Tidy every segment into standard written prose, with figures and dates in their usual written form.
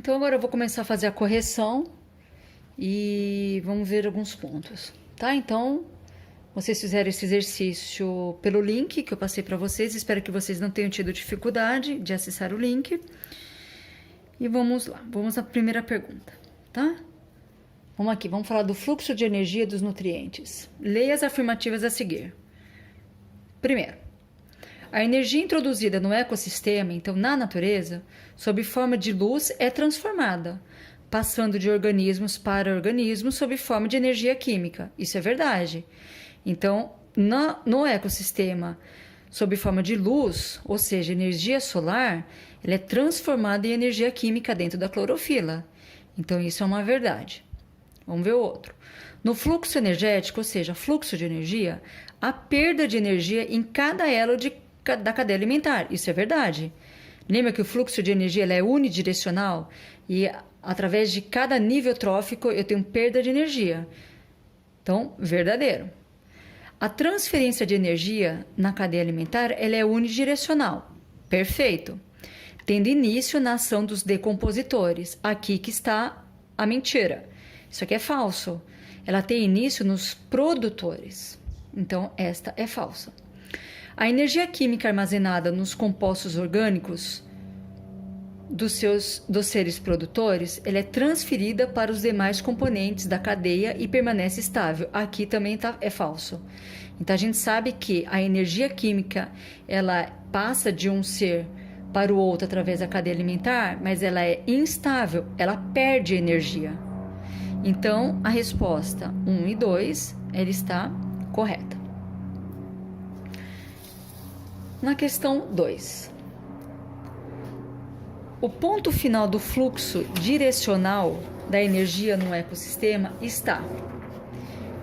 Então agora eu vou começar a fazer a correção e vamos ver alguns pontos, tá? Então, vocês fizeram esse exercício pelo link que eu passei para vocês. Espero que vocês não tenham tido dificuldade de acessar o link. E vamos lá, vamos à primeira pergunta, tá? Vamos aqui, vamos falar do fluxo de energia dos nutrientes. Leia as afirmativas a seguir. Primeiro, a energia introduzida no ecossistema, então na natureza, sob forma de luz, é transformada, passando de organismos para organismos sob forma de energia química. Isso é verdade. Então, no ecossistema, sob forma de luz, ou seja, energia solar, ela é transformada em energia química dentro da clorofila. Então, isso é uma verdade. Vamos ver o outro. No fluxo energético, ou seja, fluxo de energia, há perda de energia em cada elo da cadeia alimentar. Isso é verdade. Lembra que o fluxo de energia ela é unidirecional e através de cada nível trófico eu tenho perda de energia. Então, verdadeiro. A transferência de energia na cadeia alimentar ela é unidirecional. Perfeito. Tendo início na ação dos decompositores. Aqui que está a mentira. Isso aqui é falso. Ela tem início nos produtores. Então, esta é falsa. A energia química armazenada nos compostos orgânicos dos seres produtores, ela é transferida para os demais componentes da cadeia e permanece estável. Aqui também é falso. Então, a gente sabe que a energia química, ela passa de um ser para o outro através da cadeia alimentar, mas ela é instável, ela perde energia. Então, a resposta 1 e 2, ela está correta. Na questão 2. O ponto final do fluxo direcional da energia no ecossistema está.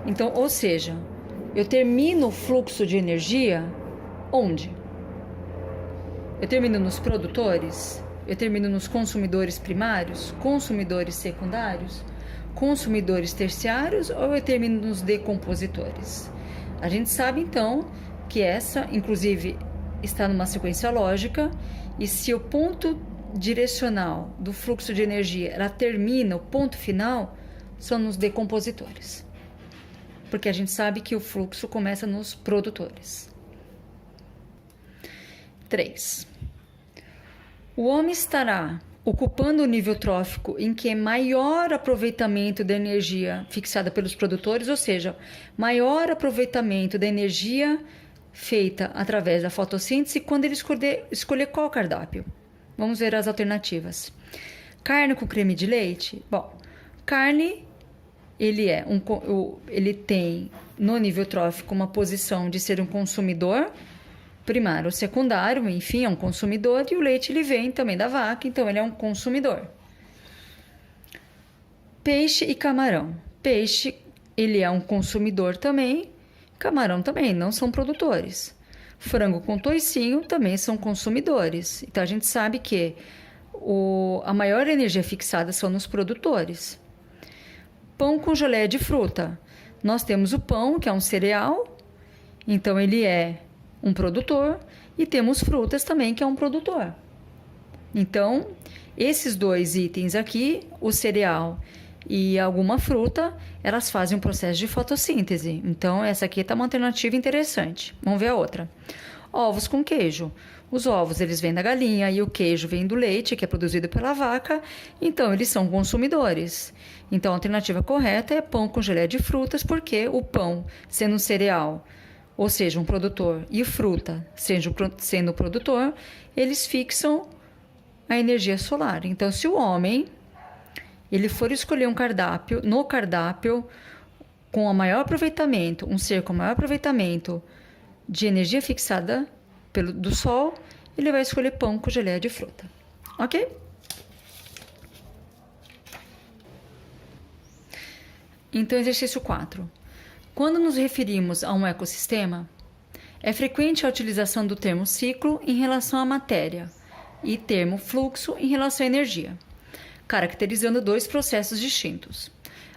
Então, ou seja, eu termino o fluxo de energia onde? Eu termino nos produtores? Eu termino nos consumidores primários? Consumidores secundários? Consumidores terciários ou eu termino nos decompositores? A gente sabe então que essa, inclusive, está numa sequência lógica e se o ponto direcional do fluxo de energia ela termina, o ponto final, são nos decompositores. Porque a gente sabe que o fluxo começa nos produtores. 3. O homem estará ocupando o nível trófico em que é maior aproveitamento da energia fixada pelos produtores, ou seja, maior aproveitamento da energia feita através da fotossíntese quando ele escolher qual cardápio. Vamos ver as alternativas. Carne com creme de leite? Bom, carne, ele tem no nível trófico uma posição de ser um consumidor primário ou secundário, enfim, é um consumidor, e o leite ele vem também da vaca, então ele é um consumidor. Peixe e camarão. Peixe, ele é um consumidor também, camarão também, não são produtores. Frango com toicinho também são consumidores. Então, a gente sabe que a maior energia fixada são nos produtores. Pão com geleia de fruta. Nós temos o pão, que é um cereal, então ele é um produtor, e temos frutas também, que é um produtor. Então, esses dois itens aqui, o cereal e alguma fruta, elas fazem um processo de fotossíntese. Então, essa aqui está uma alternativa interessante. Vamos ver a outra. Ovos com queijo. Os ovos, eles vêm da galinha e o queijo vem do leite, que é produzido pela vaca. Então, eles são consumidores. Então, a alternativa correta é pão com geleia de frutas, porque o pão, sendo um cereal, ou seja, um produtor, e fruta, sendo produtor, eles fixam a energia solar. Então, se o homem ele for escolher um cardápio, no cardápio, com o maior aproveitamento, um ser com maior aproveitamento de energia fixada do sol, ele vai escolher pão com geleia de fruta. Ok? Então, exercício 4. Quando nos referimos a um ecossistema, é frequente a utilização do termo ciclo em relação à matéria e termo fluxo em relação à energia, caracterizando dois processos distintos.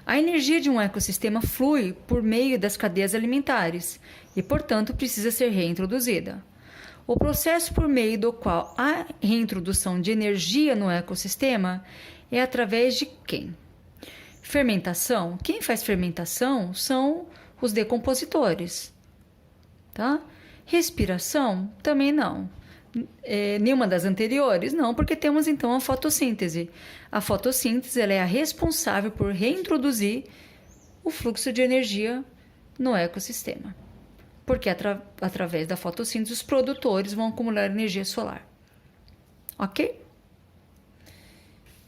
A energia de um ecossistema flui por meio das cadeias alimentares e, portanto, precisa ser reintroduzida. O processo por meio do qual há reintrodução de energia no ecossistema é através de quem? Fermentação. Quem faz fermentação são os decompositores, tá? Respiração, também não. Nenhuma das anteriores, não, porque temos então a fotossíntese. A fotossíntese ela é a responsável por reintroduzir o fluxo de energia no ecossistema. Porque através da fotossíntese os produtores vão acumular energia solar. Ok?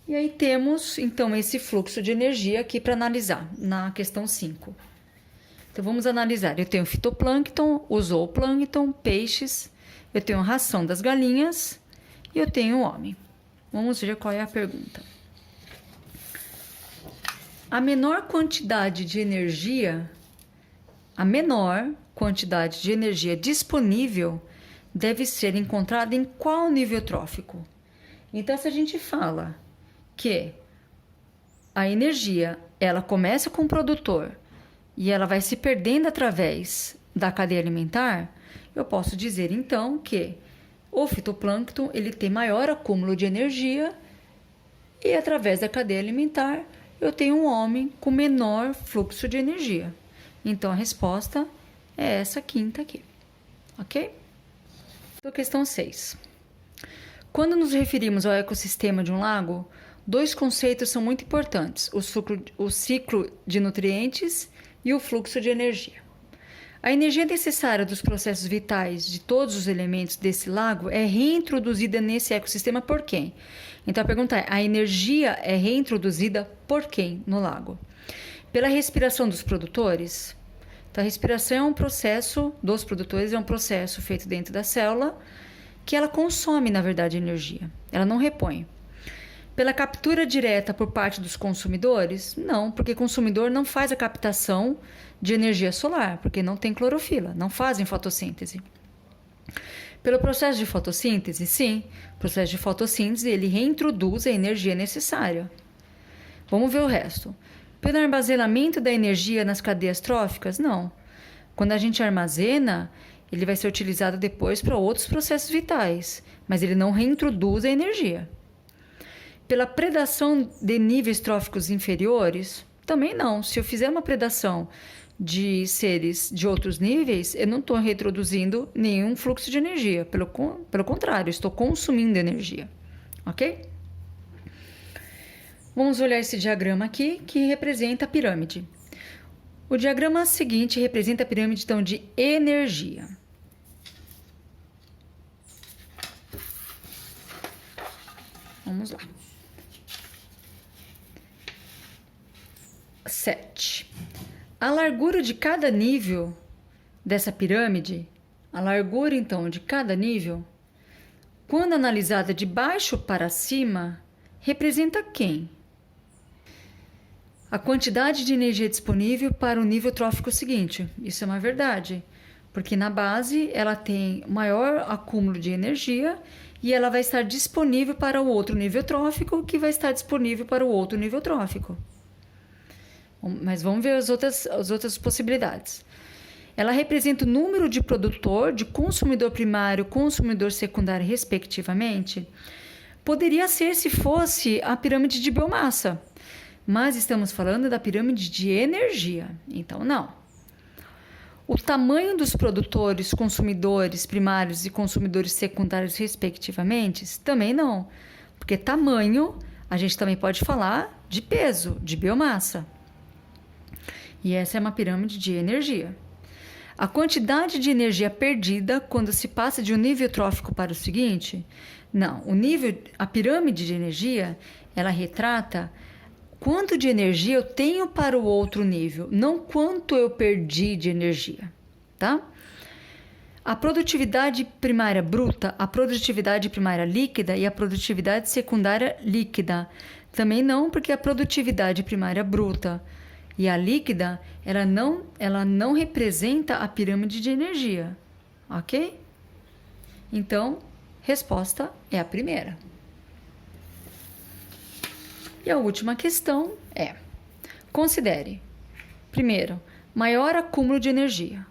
E aí temos então esse fluxo de energia aqui para analisar na questão 5. Então vamos analisar. Eu tenho fitoplâncton, o zooplâncton, peixes, eu tenho a ração das galinhas e eu tenho o homem. Vamos ver qual é a pergunta. A menor quantidade de energia disponível deve ser encontrada em qual nível trófico? Então, se a gente fala que a energia ela começa com o produtor e ela vai se perdendo através da cadeia alimentar, eu posso dizer então que o fitoplâncton ele tem maior acúmulo de energia e através da cadeia alimentar eu tenho um homem com menor fluxo de energia. Então a resposta é essa quinta aqui, ok? Então, questão 6. Quando nos referimos ao ecossistema de um lago, dois conceitos são muito importantes: o ciclo de nutrientes e o fluxo de energia. A energia necessária dos processos vitais de todos os elementos desse lago é reintroduzida nesse ecossistema por quem? Então a pergunta é: a energia é reintroduzida por quem no lago? Pela respiração dos produtores? Então a respiração é um processo dos produtores, é um processo feito dentro da célula que ela consome, na verdade, energia. Ela não repõe. Pela captura direta por parte dos consumidores? Não, porque o consumidor não faz a captação de energia solar, porque não tem clorofila, não fazem fotossíntese. Pelo processo de fotossíntese? Sim, o processo de fotossíntese ele reintroduz a energia necessária. Vamos ver o resto. Pelo armazenamento da energia nas cadeias tróficas? Não. Quando a gente armazena, ele vai ser utilizado depois para outros processos vitais, mas ele não reintroduz a energia. Pela predação de níveis tróficos inferiores? Também não. Se eu fizer uma predação de seres de outros níveis, eu não estou reintroduzindo nenhum fluxo de energia. Pelo contrário, estou consumindo energia. Ok? Vamos olhar esse diagrama aqui, que representa a pirâmide. O diagrama seguinte representa a pirâmide, então, de energia. Vamos lá. 7. A largura de cada nível dessa pirâmide, a largura, então, de cada nível, quando analisada de baixo para cima, representa quem? A quantidade de energia disponível para o nível trófico seguinte. Isso é uma verdade, porque na base ela tem maior acúmulo de energia e ela vai estar disponível para o outro nível trófico, que vai estar disponível para o outro nível trófico. Mas vamos ver as outras possibilidades. Ela representa o número de produtor, de consumidor primário, consumidor secundário, respectivamente. Poderia ser se fosse a pirâmide de biomassa, mas estamos falando da pirâmide de energia, então não. O tamanho dos produtores, consumidores primários e consumidores secundários, respectivamente, também não, porque tamanho a gente também pode falar de peso, de biomassa. E essa é uma pirâmide de energia. A quantidade de energia perdida quando se passa de um nível trófico para o seguinte? Não, a pirâmide de energia, ela retrata quanto de energia eu tenho para o outro nível, não quanto eu perdi de energia, tá? A produtividade primária bruta, a produtividade primária líquida e a produtividade secundária líquida. Também não, porque a produtividade primária bruta e a líquida, ela não representa a pirâmide de energia, ok? Então, resposta é a primeira. E a última questão é: considere, primeiro, maior acúmulo de energia.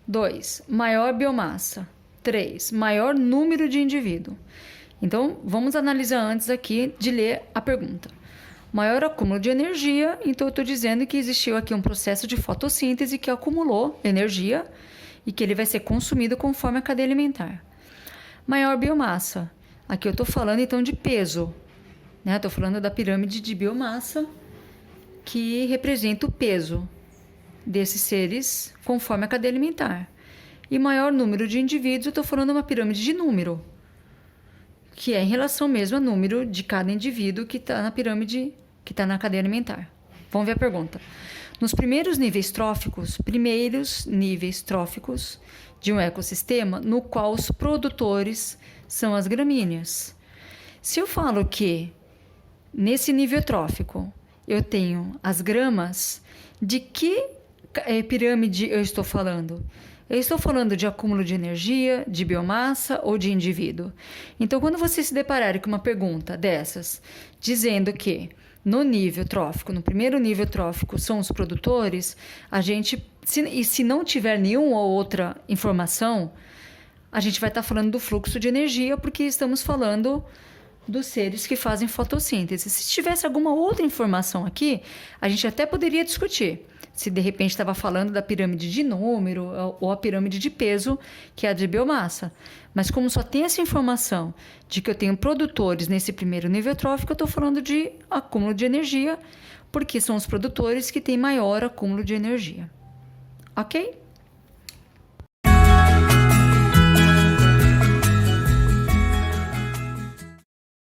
2, maior biomassa. 3, maior número de indivíduo. Então, vamos analisar antes aqui de ler a pergunta. Maior acúmulo de energia, então eu estou dizendo que existiu aqui um processo de fotossíntese que acumulou energia e que ele vai ser consumido conforme a cadeia alimentar. Maior biomassa, aqui eu estou falando então de peso, né? Estou falando da pirâmide de biomassa que representa o peso desses seres conforme a cadeia alimentar. E maior número de indivíduos, eu estou falando de uma pirâmide de número, que é em relação mesmo ao número de cada indivíduo que está na pirâmide, que está na cadeia alimentar. Vamos ver a pergunta. Nos primeiros níveis tróficos de um ecossistema, no qual os produtores são as gramíneas. Se eu falo que nesse nível trófico eu tenho as gramas, de que pirâmide eu estou falando? Eu estou falando de acúmulo de energia, de biomassa ou de indivíduo? Então, quando você se deparar com uma pergunta dessas, dizendo que no nível trófico, no primeiro nível trófico, são os produtores, se não tiver nenhuma ou outra informação, a gente vai estar falando do fluxo de energia, porque estamos falando dos seres que fazem fotossíntese. Se tivesse alguma outra informação aqui, a gente até poderia discutir. Se de repente estava falando da pirâmide de número ou a pirâmide de peso, que é a de biomassa. Mas como só tem essa informação de que eu tenho produtores nesse primeiro nível trófico, eu estou falando de acúmulo de energia, porque são os produtores que têm maior acúmulo de energia. Ok?